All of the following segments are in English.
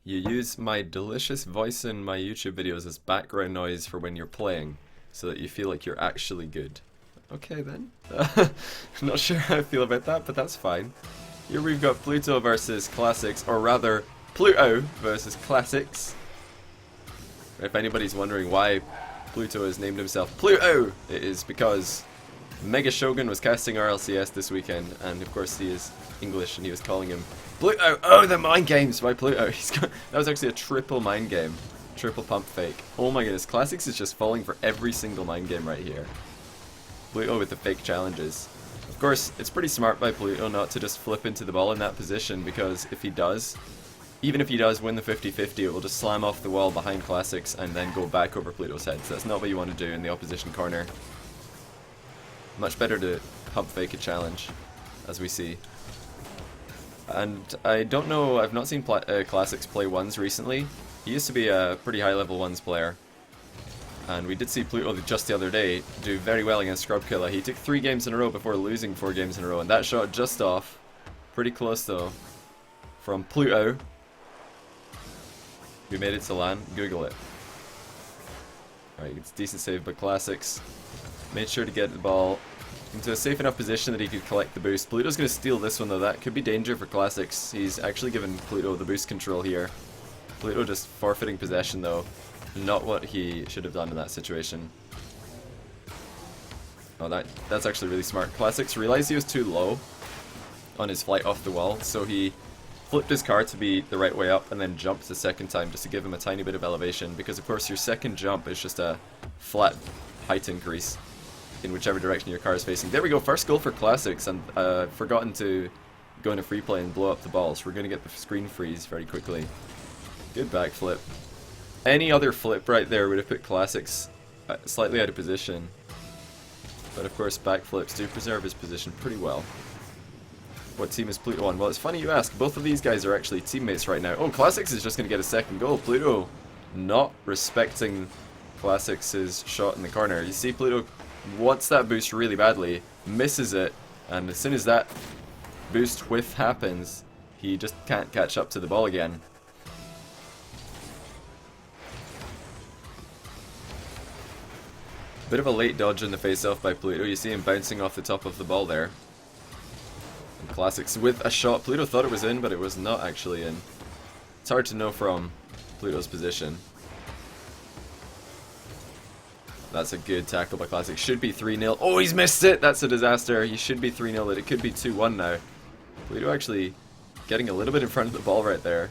You use my delicious voice in my YouTube videos as background noise for when you're playing, so that you feel like you're actually good. Okay then. Not sure how I feel about that, but that's fine. Here we've got Pluto versus Klassux, or rather, Pluto versus Klassux. If anybody's wondering why Pluto has named himself Pluto, it is because Mega Shogun was casting RLCS this weekend, and of course he is English, and he was calling him Pluto. Oh, the mind games by Pluto. That was actually a triple mind game, triple pump fake. Oh my goodness, Klassux is just falling for every single mind game right here. Pluto with the fake challenges. Of course, it's pretty smart by Pluto not to just flip into the ball in that position, because if he does, even if he does win the 50-50, it will just slam off the wall behind Klassux and then go back over Pluto's head. So that's not what you want to do in the opposition corner. Much better to pump fake a challenge, as we see. And I don't know, I've not seen Klassux play ones recently. He used to be a pretty high level ones player. And we did see Pluto just the other day do very well against Scrubkilla. He took 3 games in a row before losing 4 games in a row, and that shot just off. Pretty close though. From Pluto. We made it to land. Google it. Alright, it's a decent save by Klassux. Made sure to get the ball into a safe enough position that he could collect the boost. Pluto's going to steal this one though. That could be danger for Klassux. He's actually given Pluto the boost control here. Pluto just forfeiting possession though. Not what he should have done in that situation. Oh, that's actually really smart. Klassux realized he was too low on his flight off the wall, so he flipped his car to be the right way up and then jumped the second time just to give him a tiny bit of elevation, because of course your second jump is just a flat height increase in whichever direction your car is facing. There we go, first goal for Klassux, and forgotten to go into free play and blow up the ball, so we're going to get the screen freeze very quickly. Good backflip. Any other flip right there would have put Klassux slightly out of position. But of course backflips do preserve his position pretty well. What team is Pluto on? Well, it's funny you ask. Both of these guys are actually teammates right now. Oh, Klassux is just going to get a second goal. Pluto not respecting Klassux's shot in the corner. You see Pluto wants that boost really badly, misses it, and as soon as that boost whiff happens, he just can't catch up to the ball again. Bit of a late dodge in the face-off by Pluto. You see him bouncing off the top of the ball there. And Klassux with a shot. Pluto thought it was in, but it was not actually in. It's hard to know from Pluto's position. That's a good tackle by Klassux. Should be 3-0. Oh, he's missed it! That's a disaster. He should be 3-0, but it could be 2-1 now. Pluto actually getting a little bit in front of the ball right there.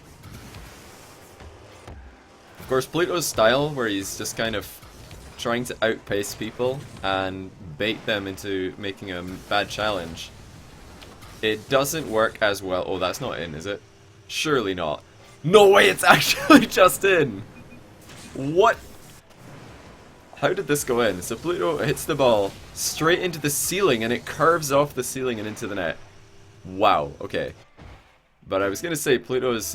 Of course, Pluto's style, where he's just kind of trying to outpace people and bait them into making a bad challenge, it doesn't work as well. Oh, that's not in, is it? Surely not. No way, it's actually just in! What? How did this go in? So Pluto hits the ball straight into the ceiling and it curves off the ceiling and into the net. Wow, okay. But I was going to say Pluto's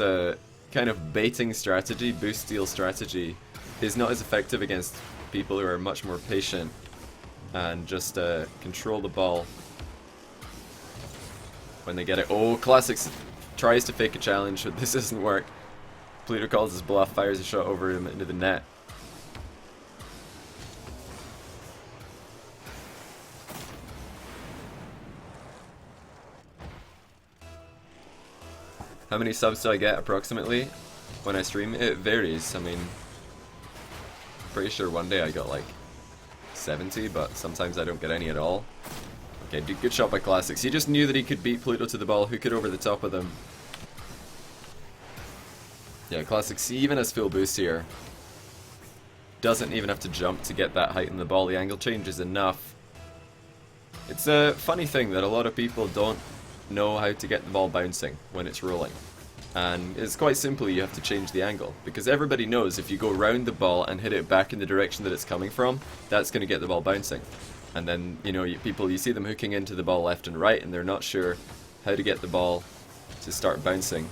kind of baiting strategy, boost steal strategy, is not as effective against people who are much more patient and just control the ball when they get it. Oh, Klassux tries to fake a challenge, but this doesn't work. Pluto calls his bluff, fires a shot over him into the net. How many subs do I get approximately when I stream? It varies. I mean, pretty sure one day I got like 70, but sometimes I don't get any at all. Okay, good shot by Klassux. He just knew that he could beat Pluto to the ball, hook it over the top of them. Yeah, Klassux even has full boost here. Doesn't even have to jump to get that height in the ball. The angle change is enough. It's a funny thing that a lot of people don't know how to get the ball bouncing when it's rolling. And it's quite simple, you have to change the angle, because everybody knows if you go round the ball and hit it back in the direction that it's coming from, that's going to get the ball bouncing. And then, you know, you see them hooking into the ball left and right, and they're not sure how to get the ball to start bouncing,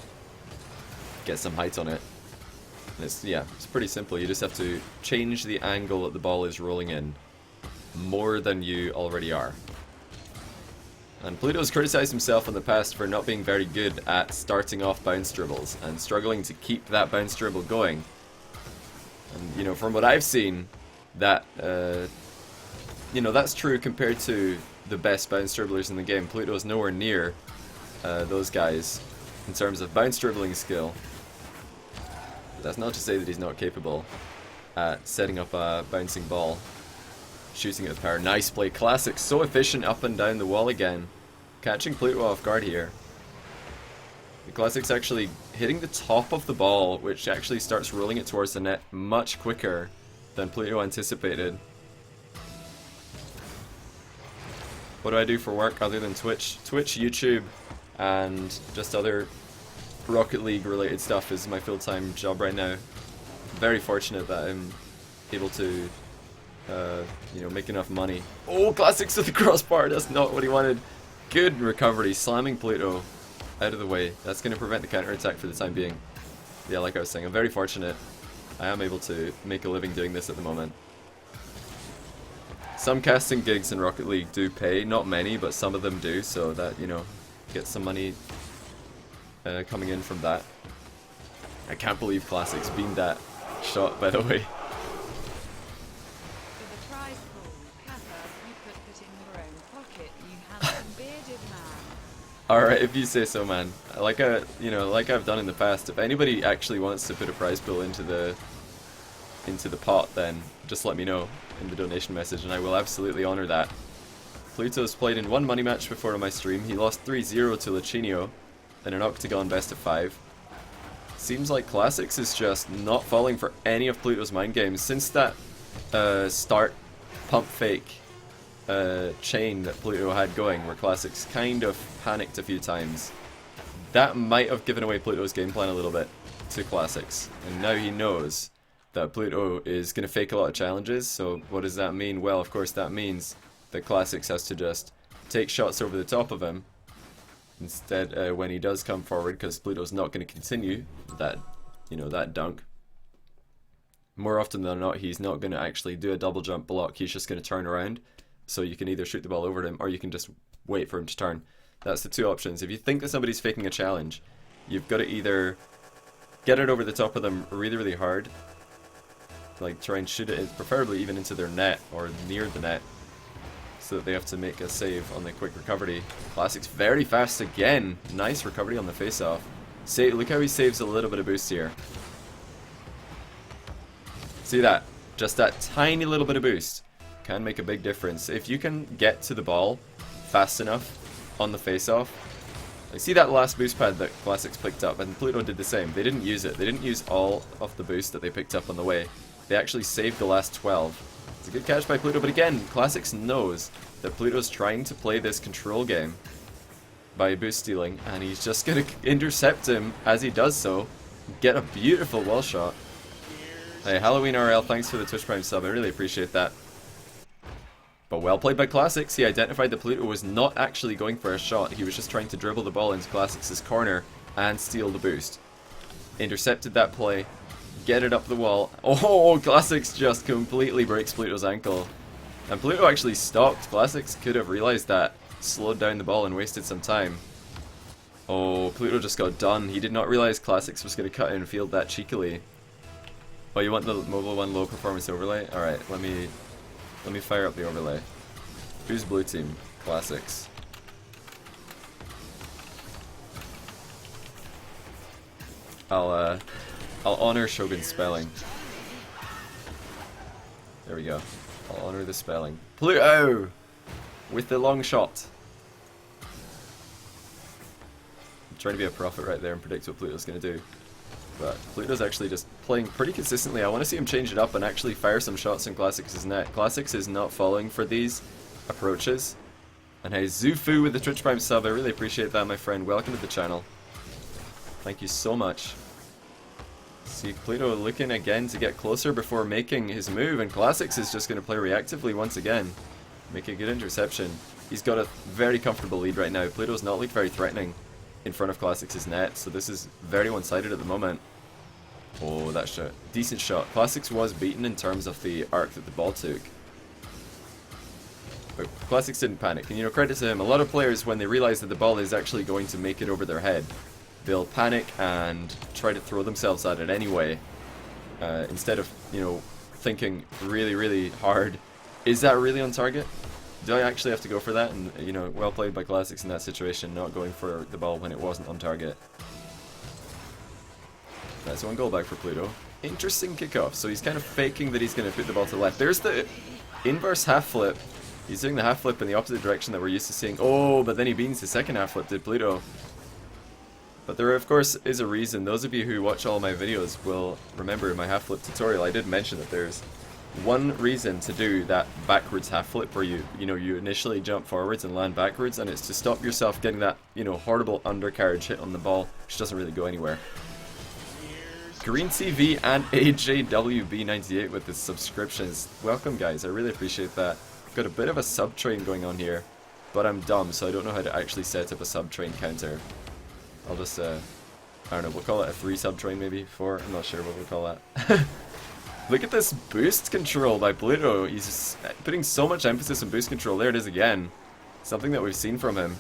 get some height on it. And it's pretty simple. You just have to change the angle that the ball is rolling in more than you already are. And Pluto's criticized himself in the past for not being very good at starting off bounce dribbles and struggling to keep that bounce dribble going. And, you know, from what I've seen, that, you know, that's true compared to the best bounce dribblers in the game. Pluto's nowhere near those guys in terms of bounce dribbling skill. But that's not to say that he's not capable at setting up a bouncing ball, shooting it with power. Nice play. Klassux, so efficient up and down the wall again. Catching Pluto off guard here. Klassux actually hitting the top of the ball, which actually starts rolling it towards the net much quicker than Pluto anticipated. What do I do for work other than Twitch? Twitch, YouTube, and just other Rocket League related stuff is my full-time job right now. Very fortunate that I'm able to, you know, make enough money. Oh, Klassux with the crossbar. That's not what he wanted. Good recovery, slamming Pluto out of the way. That's going to prevent the counter-attack for the time being. Yeah, like I was saying, I'm very fortunate. I am able to make a living doing this at the moment. Some casting gigs in Rocket League do pay, not many, but some of them do, so that, you know, get some money coming in from that. I can't believe Klassux beamed that shot, by the way. Alright, if you say so, man. Like you know, like I've done in the past, if anybody actually wants to put a prize pool into the pot, then just let me know in the donation message and I will absolutely honor that. Pluto's played in one money match before on my stream. He lost 3-0 to Lachinio in an octagon best of 5. Seems like Klassux is just not falling for any of Pluto's mind games since that start pump fake chain that Pluto had going, where Klassux kind of panicked a few times. That might have given away Pluto's game plan a little bit to Klassux, and now he knows that Pluto is going to fake a lot of challenges. So what does that mean? Well, of course that means that Klassux has to just take shots over the top of him instead when he does come forward, because Pluto's not going to continue that, you know, that dunk. More often than not, he's not going to actually do a double jump block. He's just going to turn around. So you can either shoot the ball over him or you can just wait for him to turn. That's the two options. If you think that somebody's faking a challenge, you've got to either get it over the top of them really, really hard, like try and shoot it preferably even into their net or near the net, so that they have to make a save on the quick recovery. Klassux very fast again. Nice recovery on the face-off. Look how he saves a little bit of boost here. See that? Just that tiny little bit of boost can make a big difference. If you can get to the ball fast enough on the face-off. Like, see that last boost pad that Klassux picked up, and Pluto did the same. They didn't use it. They didn't use all of the boost that they picked up on the way. They actually saved the last 12. It's a good catch by Pluto, but again, Klassux knows that Pluto's trying to play this control game by boost stealing, and he's just going to intercept him as he does so. Get a beautiful wall shot. Hey, Halloween RL, thanks for the Twitch Prime sub. I really appreciate that. But well played by Klassux. He identified that Pluto was not actually going for a shot. He was just trying to dribble the ball into Klassux's corner and steal the boost. Intercepted that play. Get it up the wall. Oh, Klassux just completely breaks Pluto's ankle. And Pluto actually stopped. Klassux could have realized that, slowed down the ball and wasted some time. Oh, Pluto just got done. He did not realize Klassux was going to cut in and field that cheekily. Oh, you want the Mobile 1 low performance overlay? Alright, let me fire up the overlay. Who's blue team? Klassux. I'll honor Shogun's spelling. There we go. I'll honor the spelling. Pluto! With the long shot. I'm trying to be a prophet right there and predict what Pluto's going to do. But Pluto's actually just playing pretty consistently. I want to see him change it up and actually fire some shots in Klassux's net. Klassux is not falling for these approaches. And hey, Zufu with the Twitch Prime sub. I really appreciate that, my friend. Welcome to the channel. Thank you so much. See Pluto looking again to get closer before making his move, and Klassux is just going to play reactively once again. Make a good interception. He's got a very comfortable lead right now. Pluto's not looked very threatening in front of Klassux's net, so this is very one-sided at the moment. Oh, that shot. Decent shot. Klassux was beaten in terms of the arc that the ball took. But Klassux didn't panic, and you know, credit to him. A lot of players, when they realize that the ball is actually going to make it over their head, they'll panic and try to throw themselves at it anyway, instead of, you know, thinking really, really hard, is that really on target? Do I actually have to go for that? And, you know, well played by Klassux in that situation, not going for the ball when it wasn't on target. That's one goal back for Pluto. Interesting kickoff. So he's kind of faking that he's going to put the ball to the left. There's the inverse half flip. He's doing the half flip in the opposite direction that we're used to seeing. Oh, but then he beans the second half flip, did Pluto. But there, of course, is a reason. Those of you who watch all my videos will remember in my half flip tutorial, I did mention that there's one reason to do that backwards half flip where you initially jump forwards and land backwards, and it's to stop yourself getting that, you know, horrible undercarriage hit on the ball, which doesn't really go anywhere. Green TV and AJWB98 with the subscriptions. Welcome, guys. I really appreciate that. Got a bit of a sub train going on here, but I'm dumb, so I don't know how to actually set up a sub train counter. I'll just, I don't know, we'll call it a 3 sub train maybe, 4, I'm not sure what we'll call that. Look at this boost control by Pluto. He's just putting so much emphasis on boost control. There it is again. Something that we've seen from him.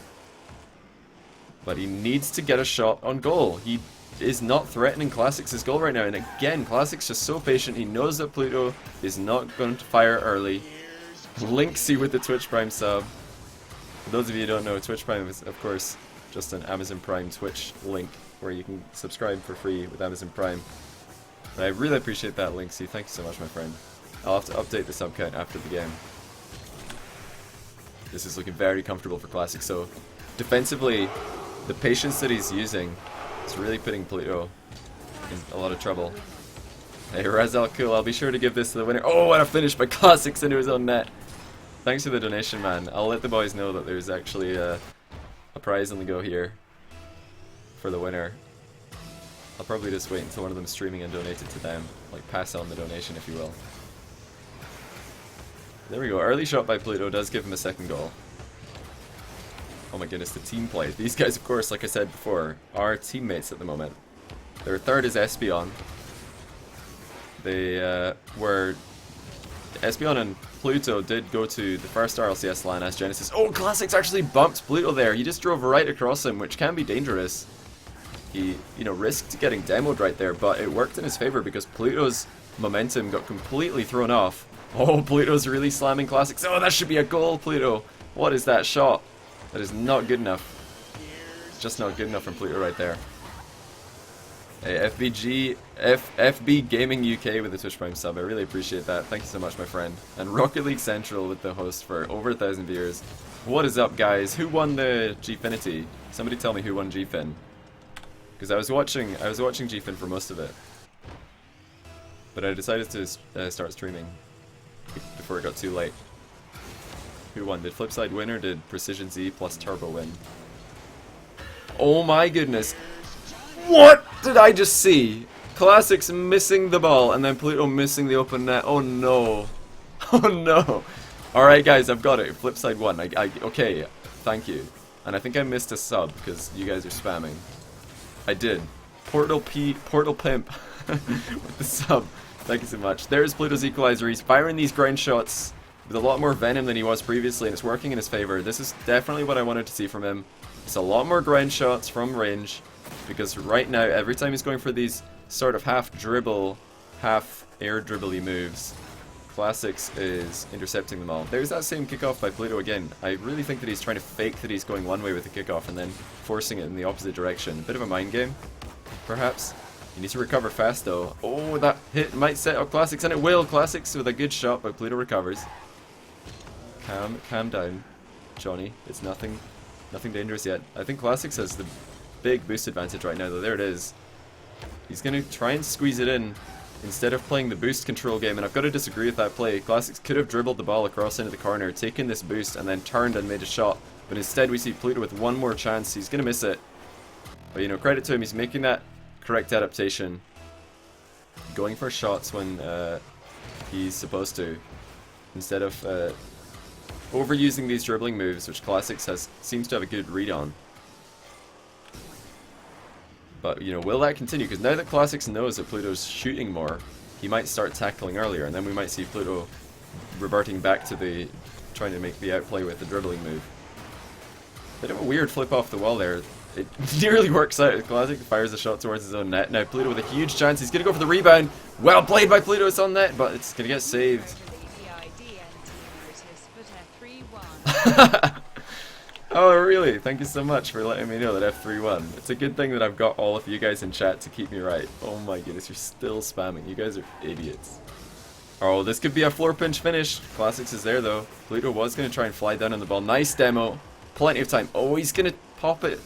But he needs to get a shot on goal. He is not threatening Klassux's goal right now. And again, Klassux just so patient. He knows that Pluto is not going to fire early. Linksy with the Twitch Prime sub. For those of you who don't know, Twitch Prime is, of course, just an Amazon Prime Twitch link where you can subscribe for free with Amazon Prime. And I really appreciate that, Linksy. Thank you so much, my friend. I'll have to update the sub count after the game. This is looking very comfortable for Klassux. So, defensively, the patience that he's using is really putting Pluto in a lot of trouble. Hey, Razal, cool. I'll be sure to give this to the winner. Oh, what a finish by Klassux into his own net. Thanks for the donation, man. I'll let the boys know that there's actually a prize on the go here for the winner. I'll probably just wait until one of them is streaming and donate it to them. Like, pass on the donation, if you will. There we go. Early shot by Pluto does give him a second goal. Oh my goodness, the team play. These guys, of course, like I said before, are teammates at the moment. Their third is Espeon. They were... Espeon and Pluto did go to the first RLCS LAN as Genesis. Oh, Klassux actually bumped Pluto there. He just drove right across him, which can be dangerous. He, you know, risked getting demoed right there, but it worked in his favor because Pluto's momentum got completely thrown off. Oh, Pluto's really slamming Klassux. Oh, that should be a goal, Pluto. What is that shot? That is not good enough. Just not good enough from Pluto right there. Hey, FB Gaming UK with the Twitch Prime sub. I really appreciate that. Thank you so much, my friend. And Rocket League Central with the host for over 1,000 viewers. What is up, guys? Who won the Gfinity? Somebody tell me who won Gfin. Because I was watching Gfin for most of it. But I decided to start streaming before it got too late. Who won? Did Flipside win or did Precision Z plus Turbo win? Oh my goodness. What did I just see? Klassux missing the ball and then Pluto missing the open net. Oh no. Oh no. Alright guys, I've got it. Flipside won. Okay, thank you. And I think I missed a sub because you guys are spamming. I did. Portal Pimp with the sub. Thank you so much. There's Pluto's equalizer. He's firing these ground shots with a lot more venom than he was previously, and it's working in his favor. This is definitely what I wanted to see from him. It's a lot more ground shots from range, because right now, every time he's going for these sort of half dribble, half air dribbly moves, Klassux is intercepting them all. There's that same kickoff by Pluto again. I really think that he's trying to fake that he's going one way with the kickoff and then forcing it in the opposite direction. A bit of a mind game, perhaps. You need to recover fast though. Oh, that hit might set up Klassux, and it will. Klassux with a good shot, but Pluto recovers. Calm down, Johnny. It's nothing dangerous yet. I think Klassux has the big boost advantage right now though. There it is. He's going to try and squeeze it in instead of playing the boost control game, and I've got to disagree with that play. Klassux could have dribbled the ball across into the corner, taken this boost, and then turned and made a shot. But instead we see Pluto with one more chance. He's going to miss it. But you know, credit to him, he's making that correct adaptation. Going for shots when he's supposed to, instead of overusing these dribbling moves, which Klassux seems to have a good read on. But, you know, will that continue? Because now that Klassux knows that Pluto's shooting more, he might start tackling earlier, and then we might see Pluto reverting back to the trying to make the outplay with the dribbling move. Bit of a weird flip off the wall there. It nearly works out. Klassux fires a shot towards his own net. Now Pluto with a huge chance. He's going to go for the rebound. Well played by Pluto. It's on net, but it's going to get saved. Oh, really? Thank you so much for letting me know that F3 won. It's a good thing that I've got all of you guys in chat to keep me right. Oh my goodness, you're still spamming. You guys are idiots. Oh, this could be a floor pinch finish. Klassux is there though. Pluto was going to try and fly down on the ball. Nice demo. Plenty of time. Oh, he's going to pop it.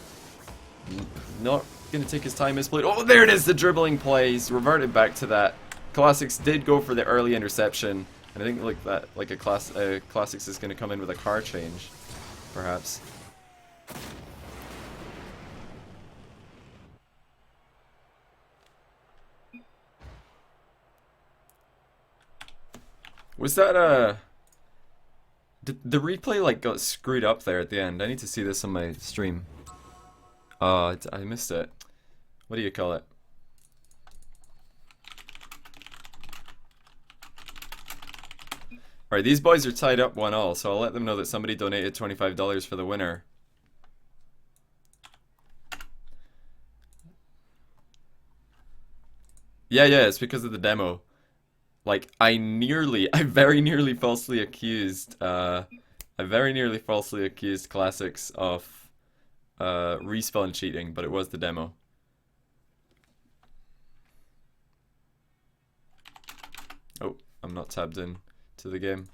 Not going to take his time as Pluto. Oh, there it is, the dribbling play. He's reverted back to that. Klassux did go for the early interception. And I think like a Klassux is going to come in with a car change, perhaps. Was that did the replay like got screwed up there at the end? I need to see this on my stream. I missed it. What do you call it? Alright, these boys are tied up 1-1, so I'll let them know that somebody donated $25 for the winner. Yeah, it's because of the demo. Like, I very nearly falsely accused Klassux of respawn cheating, but it was the demo. Oh, I'm not tabbed in to the game.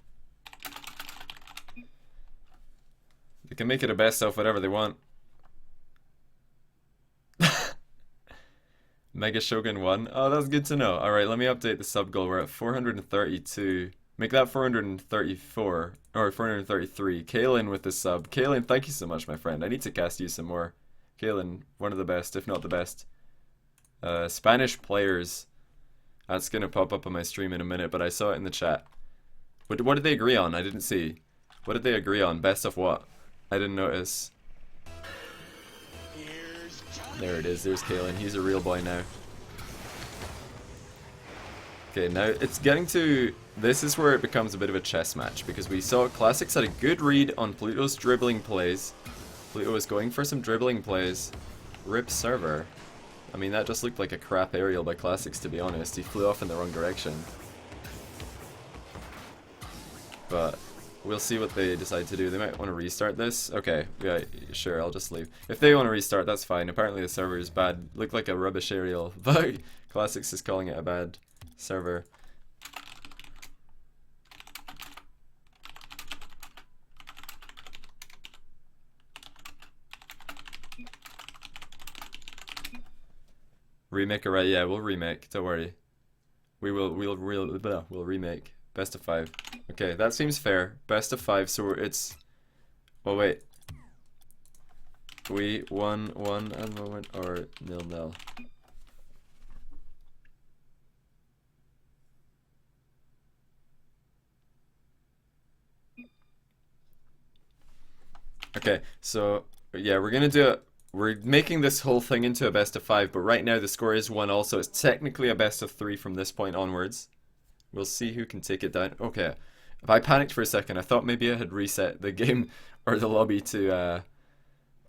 They can make it a best of whatever they want. Mega Shogun won. Oh, that's good to know. Alright, let me update the sub goal. We're at 432. Make that 434. Or 433. Kaylin with the sub. Kaylin, thank you so much, my friend. I need to cast you some more. Kaylin, one of the best, if not the best. Spanish players. That's gonna pop up on my stream in a minute, but I saw it in the chat. What did they agree on? I didn't see. What did they agree on? Best of what? I didn't notice. There it is, there's Kalen. He's a real boy now. Okay, now it's getting to... This is where it becomes a bit of a chess match, because we saw Klassux had a good read on Pluto's dribbling plays. Pluto was going for some dribbling plays. Rip server. I mean, that just looked like a crap aerial by Klassux, to be honest. He flew off in the wrong direction. But we'll see what they decide to do. They might want to restart this. Okay, yeah, sure, I'll just leave. If they want to restart, that's fine. Apparently the server is bad. Looked like a rubbish aerial, but Klassux is calling it a bad server. Remake, alright? Yeah, we'll remake. Don't worry. We'll remake. Best of 5. Okay, that seems fair. Best of 5, so it's... Oh, wait. We won at the moment, or 0-0. Okay, so, yeah, we're gonna do it. We're making this whole thing into a best of 5, but right now the score is 1-1, so it's technically a best of 3 from this point onwards. We'll see who can take it down. Okay, if I panicked for a second, I thought maybe I had reset the game or the lobby to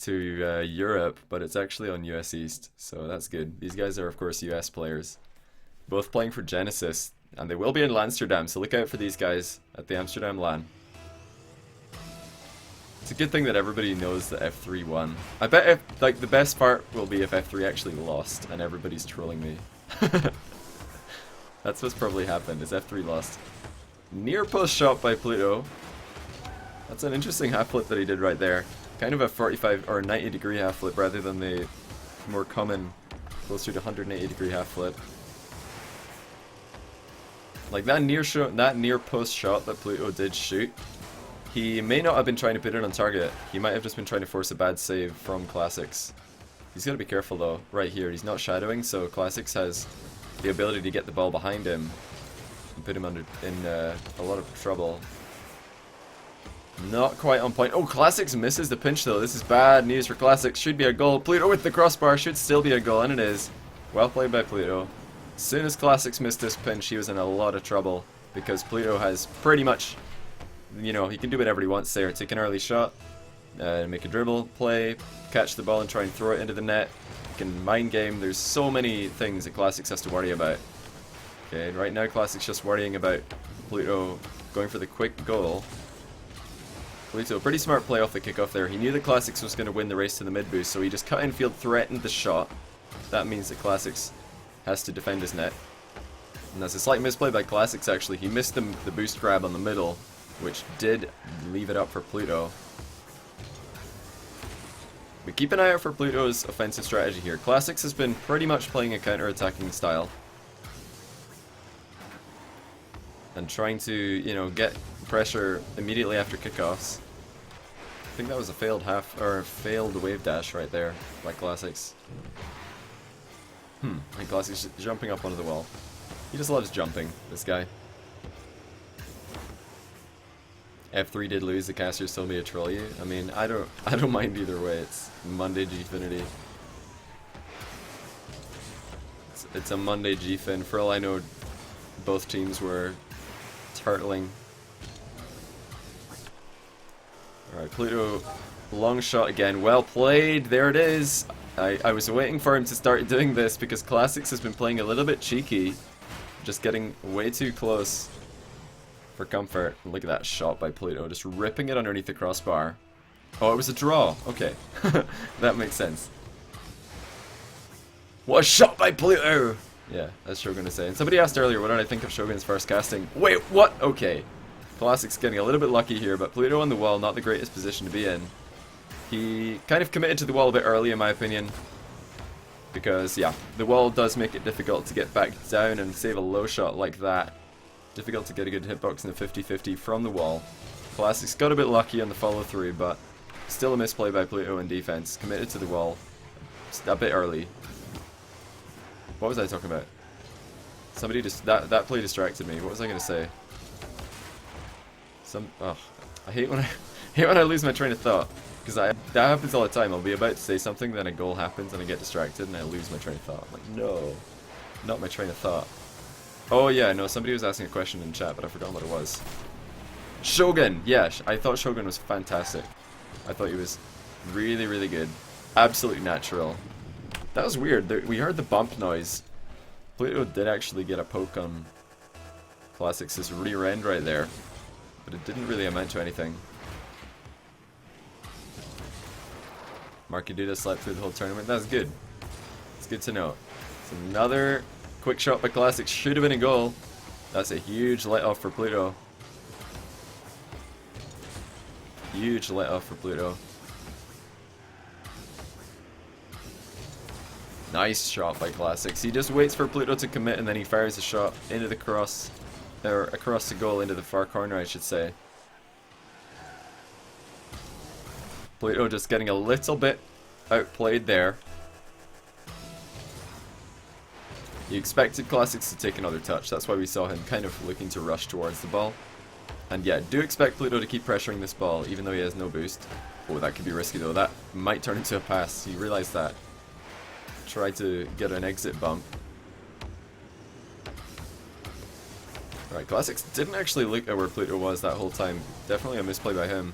Europe, but it's actually on US East, so that's good. These guys are, of course, US players, both playing for Genesis, and they will be in Amsterdam, so look out for these guys at the Amsterdam LAN. It's a good thing that everybody knows that F3 won. I bet like the best part will be if F3 actually lost and everybody's trolling me. That's what's probably happened, is F3 lost. Near post shot by Pluto. That's an interesting half flip that he did right there. Kind of a 45 or 90 degree half flip rather than the more common closer to 180 degree half flip. Like that near post shot that Pluto did shoot, he may not have been trying to put it on target. He might have just been trying to force a bad save from Klassux. He's got to be careful though. Right here, he's not shadowing, so Klassux has the ability to get the ball behind him and put him in a lot of trouble. Not quite on point. Oh, Klassux misses the pinch though. This is bad news for Klassux. Should be a goal. Pluto with the crossbar should still be a goal, and it is. Well played by Pluto. As soon as Klassux missed this pinch, he was in a lot of trouble because Pluto has pretty much you know, he can do whatever he wants there. Take an early shot, make a dribble play, catch the ball and try and throw it into the net. He can mind game. There's so many things that Klassux has to worry about. Okay, right now Klassux just worrying about Pluto going for the quick goal. Pluto, pretty smart play off the kickoff there. He knew that Klassux was going to win the race to the mid boost, so he just cut infield, threatened the shot. That means that Klassux has to defend his net. And that's a slight misplay by Klassux actually. He missed the boost grab on the middle, which did leave it up for Pluto. But keep an eye out for Pluto's offensive strategy here. Klassux has been pretty much playing a counter-attacking style. And trying to, you know, get pressure immediately after kickoffs. I think that was a failed failed wave dash right there by Klassux. And Klassux jumping up onto the wall. He just loves jumping, this guy. F3 did lose, the casters told me to troll you. I mean, I don't mind either way. It's Monday Gfinity. It's a Monday Gfin. For all I know, both teams were turtling. Alright, Pluto, long shot again. Well played, there it is. I was waiting for him to start doing this because Klassux has been playing a little bit cheeky. Just getting way too close for comfort. Look at that shot by Pluto, just ripping it underneath the crossbar. Oh, it was a draw. Okay. That makes sense. What a shot by Pluto! Yeah, that's Shogun to say. And somebody asked earlier, what did I think of Shogun's first casting? Wait, what? Okay. Klassux getting a little bit lucky here, but Pluto on the wall, not the greatest position to be in. He kind of committed to the wall a bit early, in my opinion. Because, yeah, the wall does make it difficult to get back down and save a low shot like that. Difficult to get a good hitbox in the 50-50 from the wall. Klassux got a bit lucky on the follow-through, but still a misplay by Pluto in defense. Committed to the wall a bit early. What was I talking about? Somebody just that play distracted me. What was I going to say? I hate when I lose my train of thought, because that happens all the time. I'll be about to say something, then a goal happens and I get distracted and I lose my train of thought. I'm like, no, not my train of thought. Oh yeah, no, somebody was asking a question in chat, but I forgot what it was. Shogun, yeah, I thought Shogun was fantastic. I thought he was really, really good. Absolutely natural. That was weird. We heard the bump noise. Pluto did actually get a poke on Klassux's rear end right there, but it didn't really amount to anything. Marky Duda slept through the whole tournament. That's good. It's good to know. It's another quick shot by Klassux. Should have been a goal. That's a huge let off for Pluto. Huge let off for Pluto. Nice shot by Klassux. He just waits for Pluto to commit and then he fires a shot into the cross, or across the goal into the far corner, I should say. Pluto just getting a little bit outplayed there. You expected Klassux to take another touch. That's why we saw him kind of looking to rush towards the ball. And yeah, do expect Pluto to keep pressuring this ball, even though he has no boost. Oh, that could be risky though. That might turn into a pass. You realize that. Try to get an exit bump. Alright, Klassux didn't actually look at where Pluto was that whole time. Definitely a misplay by him.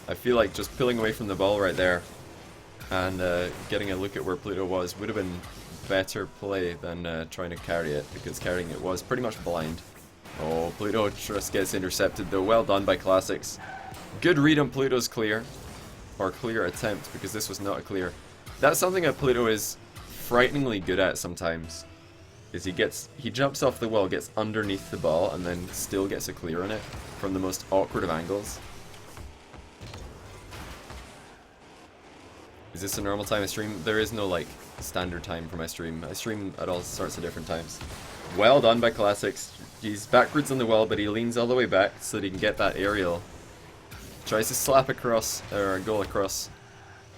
I feel like just pulling away from the ball right there and getting a look at where Pluto was would have been better play than trying to carry it, because carrying it was pretty much blind. Oh, Pluto just gets intercepted though. Well done by Klassux. Good read on Pluto's clear. Or clear attempt, because this was not a clear. That's something that Pluto is frighteningly good at sometimes. Is he jumps off the wall, gets underneath the ball, and then still gets a clear on it from the most awkward of angles. Is this a normal time I stream? There is no like standard time for my stream. I stream at all sorts of different times. Well done by Klassux. He's backwards on the wall, but he leans all the way back so that he can get that aerial. Tries to slap across, or goal across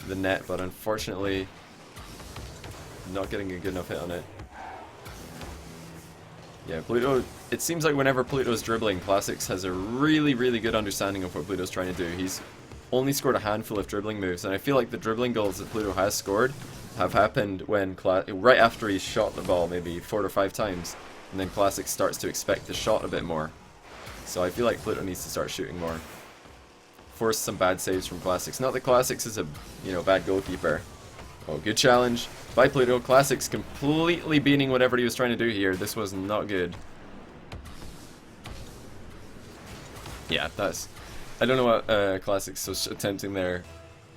the net, but unfortunately not getting a good enough hit on it. Yeah, Pluto, it seems like whenever Pluto's dribbling, Klassux has a really, really good understanding of what Pluto's trying to do. He's only scored a handful of dribbling moves, and I feel like the dribbling goals that Pluto has scored have happened when right after he's shot the ball maybe 4 or 5 times, and then Klassux starts to expect the shot a bit more. So I feel like Pluto needs to start shooting more. Force some bad saves from Klassux. Not that Klassux is a, bad goalkeeper. Oh, good challenge by Pluto. Klassux completely beating whatever he was trying to do here. This was not good. Yeah, that's... I don't know what Klassux was attempting there.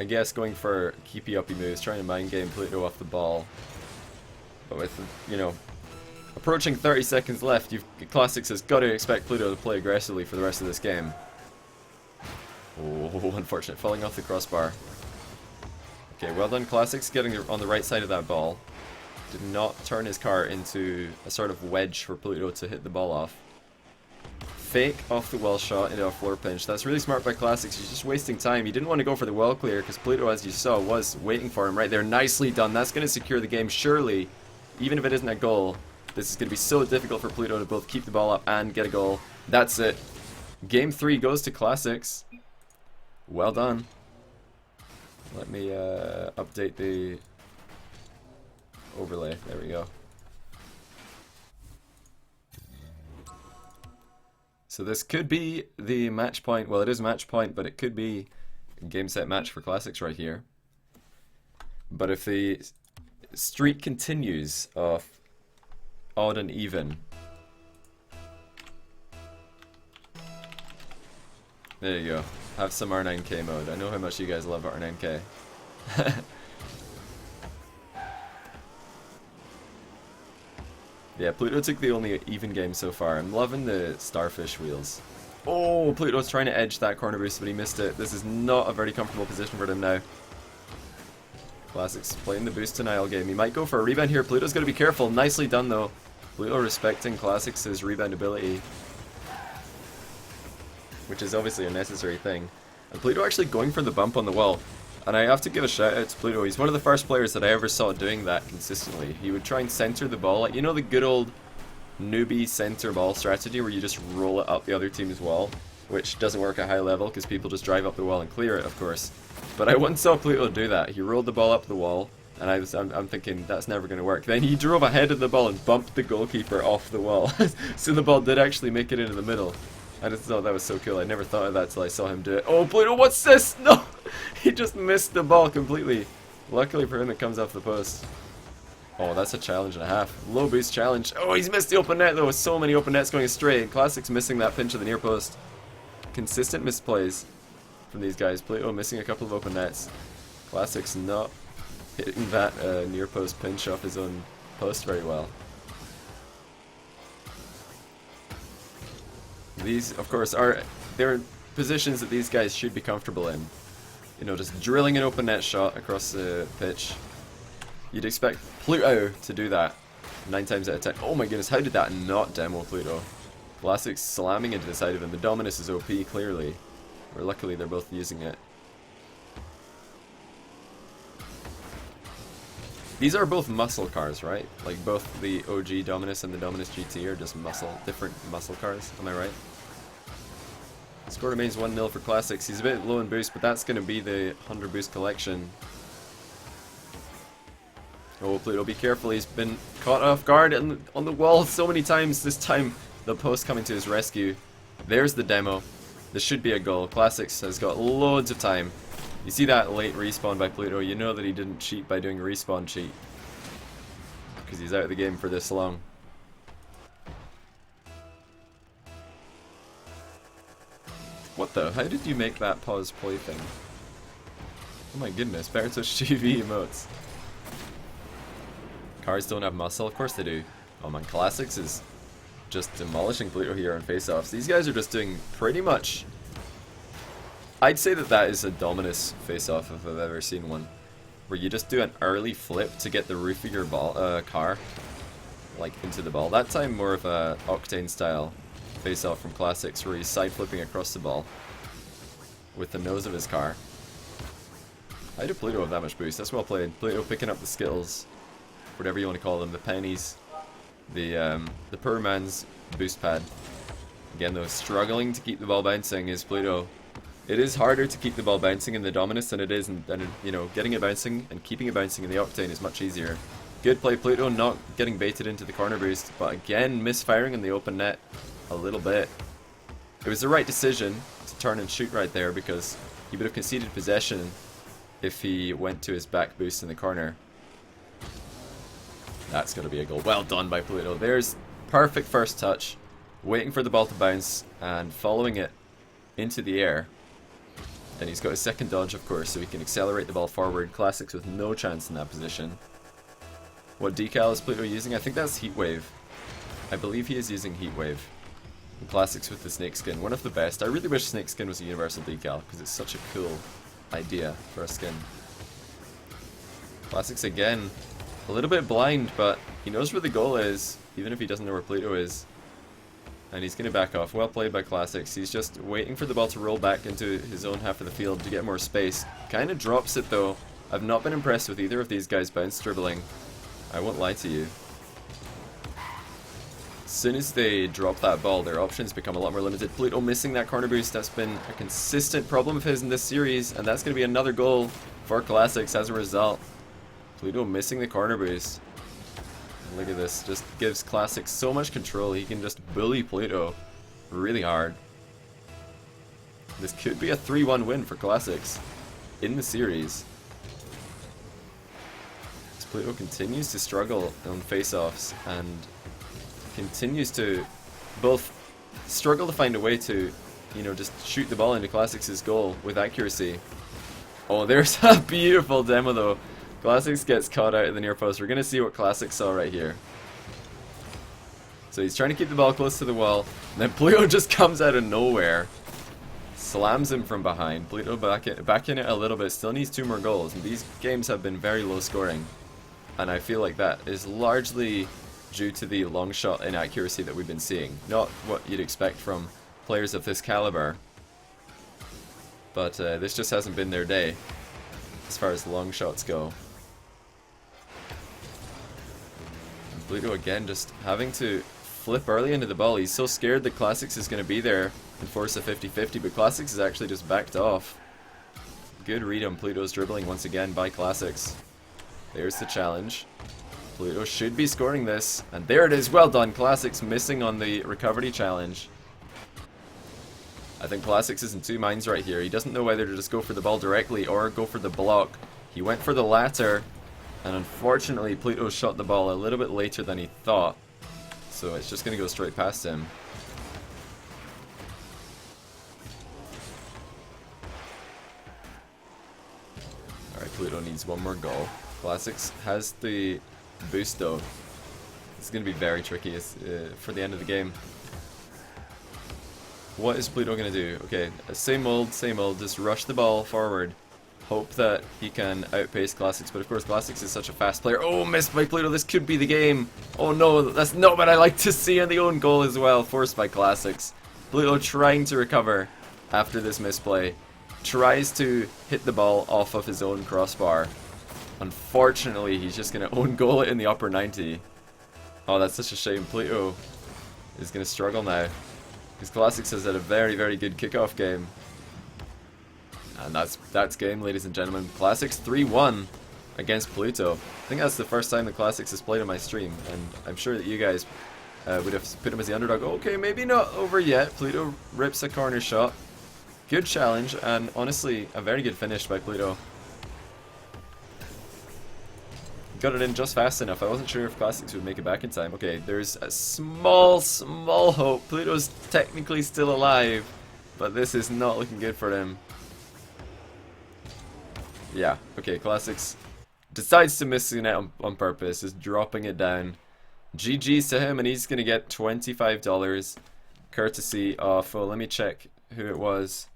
I guess going for keepy-uppy moves, trying to mind game Pluto off the ball. But with, approaching 30 seconds left, Klassux has got to expect Pluto to play aggressively for the rest of this game. Oh, unfortunate. Falling off the crossbar. Okay, well done Klassux, getting on the right side of that ball. Did not turn his car into a sort of wedge for Pluto to hit the ball off. Fake off the well shot into a floor pinch. That's really smart by Klassux. He's just wasting time. He didn't want to go for the well clear because Pluto, as you saw, was waiting for him right there. Nicely done. That's going to secure the game, surely. Even if it isn't a goal, this is going to be so difficult for Pluto to both keep the ball up and get a goal. That's it. Game 3 goes to Klassux. Well done. Let me update the overlay. There we go. So this could be the match point. Well, it is match point, but it could be a game set match for Klassux right here. But if the streak continues of odd and even, there you go. Have some R9K mode. I know how much you guys love R9K. Yeah, Pluto took the only even game so far. I'm loving the starfish wheels. Oh, Pluto's trying to edge that corner boost, but he missed it. This is not a very comfortable position for him now. Klassux playing the boost denial game. He might go for a rebound here. Pluto's got to be careful. Nicely done, though. Pluto respecting Klassux's rebound ability, which is obviously a necessary thing. And Pluto actually going for the bump on the wall. And I have to give a shout out to Pluto. He's one of the first players that I ever saw doing that consistently. He would try and center the ball, like, the good old newbie center ball strategy where you just roll it up the other team's wall, which doesn't work at high level because people just drive up the wall and clear it, of course. But I once saw Pluto do that. He rolled the ball up the wall, and I'm thinking that's never going to work. Then he drove ahead of the ball and bumped the goalkeeper off the wall. So the ball did actually make it into the middle. I just thought that was so cool. I never thought of that till I saw him do it. Oh, Pluto, what's this? No! He just missed the ball completely. Luckily for him, it comes off the post. Oh, that's a challenge and a half. Low boost challenge. Oh, he's missed the open net, though, with so many open nets going astray. Klassux missing that pinch of the near post. Consistent misplays from these guys. Pluto missing a couple of open nets. Klassux not hitting that near post pinch off his own post very well. These, of course, they're positions that these guys should be comfortable in. Just drilling an open net shot across the pitch. You'd expect Pluto to do that 9 times out of 10. Oh my goodness, how did that not demo Pluto? Klassux slamming into the side of him. The Dominus is OP, clearly. Or luckily they're both using it. These are both muscle cars, right? Like both the OG Dominus and the Dominus GT are just different muscle cars, am I right? Score remains 1-0 for Klassux. He's a bit low in boost, but that's going to be the 100 boost collection. Oh, Pluto, be careful. He's been caught off guard on the wall so many times. This time, the post coming to his rescue. There's the demo. This should be a goal. Klassux has got loads of time. You see that late respawn by Pluto, you know that he didn't cheat by doing a respawn cheat. Because he's out of the game for this long. What the? How did you make that pause play thing? Oh my goodness, Berto's TV emotes. Cars don't have muscle? Of course they do. Oh man, Klassux is just demolishing Pluto here on face-offs. These guys are just doing pretty much... I'd say that is a Dominus face-off if I've ever seen one. Where you just do an early flip to get the roof of your car like into the ball. That time more of a Octane style face-off from Klassux where he's side flipping across the ball with the nose of his car. How did Pluto have that much boost? That's well played. Pluto picking up the skills, whatever you want to call them, the pennies, the poor man's boost pad. Again though, struggling to keep the ball bouncing is Pluto. It is harder to keep the ball bouncing in the Dominus than it is in, getting it bouncing and keeping it bouncing in the Octane is much easier. Good play, Pluto, not getting baited into the corner boost, but again misfiring in the open net a little bit. It was the right decision to turn and shoot right there because he would have conceded possession if he went to his back boost in the corner. That's going to be a goal. Well done by Pluto. There's perfect first touch, waiting for the ball to bounce and following it into the air. And he's got his second dodge, of course, so he can accelerate the ball forward. Klassux with no chance in that position. What decal is Pluto using? I think that's Heat Wave. I believe he is using Heat Wave. And Klassux with the snakeskin. One of the best. I really wish snakeskin was a universal decal because it's such a cool idea for a skin. Klassux again, a little bit blind, but he knows where the goal is, even if he doesn't know where Pluto is. And he's going to back off. Well played by Klassux. He's just waiting for the ball to roll back into his own half of the field to get more space. Kind of drops it though. I've not been impressed with either of these guys bounce dribbling. I won't lie to you. As soon as they drop that ball, their options become a lot more limited. Pluto missing that corner boost. That's been a consistent problem of his in this series. And that's going to be another goal for Klassux as a result. Pluto missing the corner boost. Look at this, just gives Klassux so much control. He can just bully Pluto really hard. This could be a 3-1 win for Klassux in the series. As Pluto continues to struggle on face-offs and continues to both struggle to find a way to, you know, just shoot the ball into Klassux's goal with accuracy. Oh, there's a beautiful demo though. Klassux gets caught out of the near post. We're going to see what Klassux saw right here. So he's trying to keep the ball close to the wall. And then Pluto just comes out of nowhere. Slams him from behind. Pluto back in it a little bit. Still needs 2 more goals. And these games have been very low scoring. And I feel like that is largely due to the long shot inaccuracy that we've been seeing. Not what you'd expect from players of this caliber. But this just hasn't been their day as far as long shots go. Pluto again just having to flip early into the ball. He's so scared that Klassux is going to be there and force a 50-50, but Klassux is actually just backed off. Good read on Pluto's dribbling once again by Klassux. There's the challenge. Pluto should be scoring this, and there it is. Well done. Klassux missing on the recovery challenge. I think Klassux is in 2 minds right here. He doesn't know whether to just go for the ball directly or go for the block. He went for the latter. And unfortunately, Pluto shot the ball a little bit later than he thought. So it's just going to go straight past him. Alright, Pluto needs 1 more goal. Klassux has the boost though. It's going to be very tricky for the end of the game. What is Pluto going to do? Okay, same old, just rush the ball forward. Hope that he can outpace Klassux, but of course Klassux is such a fast player. Oh, missed by Pluto, this could be the game. Oh no, that's not what I like to see, and the own goal as well, forced by Klassux. Pluto trying to recover after this misplay. Tries to hit the ball off of his own crossbar. Unfortunately, he's just going to own goal it in the upper 90. Oh, that's such a shame. Pluto is going to struggle now. Because Klassux has had a very, very good kickoff game. And that's game, ladies and gentlemen. Klassux 3-1 against Pluto. I think that's the first time that Klassux has played on my stream, and I'm sure that you guys would have put him as the underdog. Okay, maybe not over yet. Pluto rips a corner shot. Good challenge, and honestly, a very good finish by Pluto. Got it in just fast enough. I wasn't sure if Klassux would make it back in time. Okay, there's a small hope. Pluto's technically still alive, but this is not looking good for him. Yeah, okay, Klassux decides to miss it on purpose, is dropping it down. GG's to him, and he's going to get $25 courtesy of, oh, let me check who it was.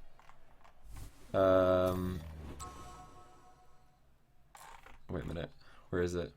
Wait a minute, where is it?